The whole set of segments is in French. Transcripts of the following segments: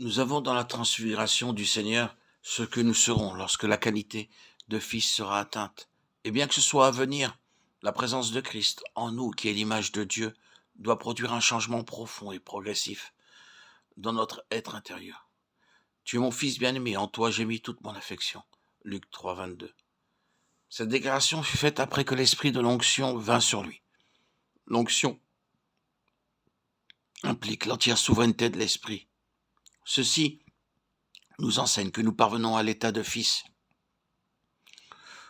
Nous avons dans la transfiguration du Seigneur ce que nous serons lorsque la qualité de fils sera atteinte. Et bien que ce soit à venir, la présence de Christ en nous, qui est l'image de Dieu, doit produire un changement profond et progressif dans notre être intérieur. Tu es mon fils bien-aimé, en toi j'ai mis toute mon affection. Luc 3, 22. Cette déclaration fut faite après que l'esprit de l'onction vint sur lui. L'onction implique l'entière souveraineté de l'esprit. Ceci nous enseigne que nous parvenons à l'état de fils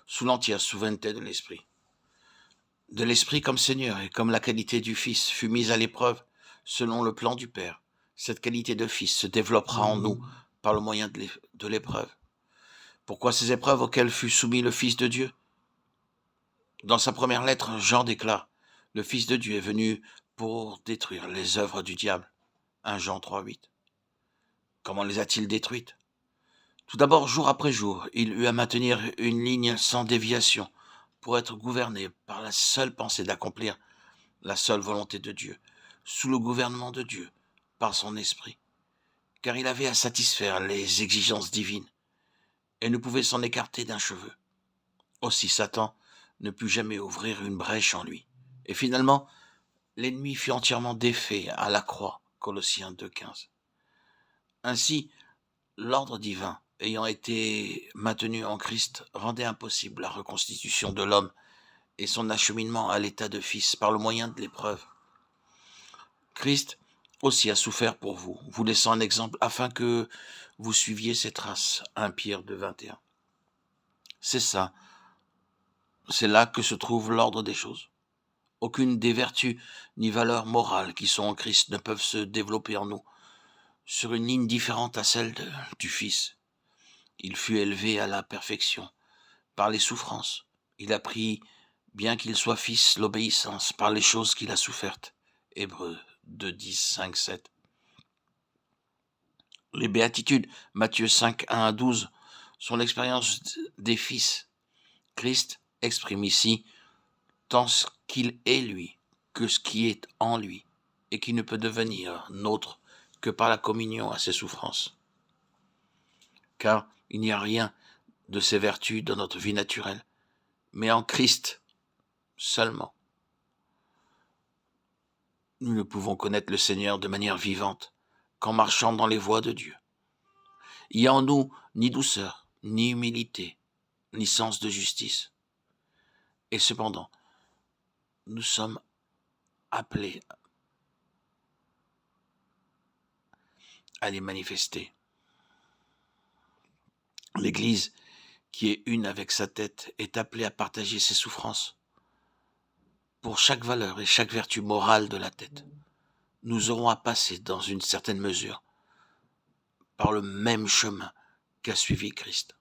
sous l'entière souveraineté de l'esprit comme Seigneur et comme la qualité du Fils fut mise à l'épreuve selon le plan du Père. Cette qualité de Fils se développera en nous par le moyen de l'épreuve. Pourquoi ces épreuves auxquelles fut soumis le Fils de Dieu? Dans sa première lettre, Jean déclare: le Fils de Dieu est venu pour détruire les œuvres du diable. 1 Jean 3, 8. Comment les a-t-il détruites? Tout d'abord, jour après jour, il eut à maintenir une ligne sans déviation pour être gouverné par la seule pensée d'accomplir la seule volonté de Dieu, sous le gouvernement de Dieu, par son esprit, car il avait à satisfaire les exigences divines et ne pouvait s'en écarter d'un cheveu. Aussi Satan ne put jamais ouvrir une brèche en lui. Et finalement, l'ennemi fut entièrement défait à la croix, Colossiens 2,15. Ainsi, l'ordre divin, ayant été maintenu en Christ, rendait impossible la reconstitution de l'homme et son acheminement à l'état de fils par le moyen de l'épreuve. Christ aussi a souffert pour vous, vous laissant un exemple afin que vous suiviez ses traces. 1 Pierre 2, 21. C'est ça, c'est là que se trouve l'ordre des choses. Aucune des vertus ni valeurs morales qui sont en Christ ne peuvent se développer en nous sur une ligne différente à celle du Fils. Il fut élevé à la perfection par les souffrances. Il a pris, bien qu'il soit fils, l'obéissance par les choses qu'il a souffertes. Hébreux 2, 10, 5, 7. Les béatitudes, Matthieu 5, 1 à 12, sont l'expérience des fils. Christ exprime ici tant ce qu'il est lui que ce qui est en lui et qui ne peut devenir nôtre que par la communion à ses souffrances. Car il n'y a rien de ces vertus dans notre vie naturelle, mais en Christ seulement. Nous ne pouvons connaître le Seigneur de manière vivante qu'en marchant dans les voies de Dieu. Il n'y a en nous ni douceur, ni humilité, ni sens de justice. Et cependant, nous sommes appelés à les manifester. L'Église, qui est une avec sa tête, est appelée à partager ses souffrances. Pour chaque valeur et chaque vertu morale de la tête, nous aurons à passer dans une certaine mesure par le même chemin qu'a suivi Christ.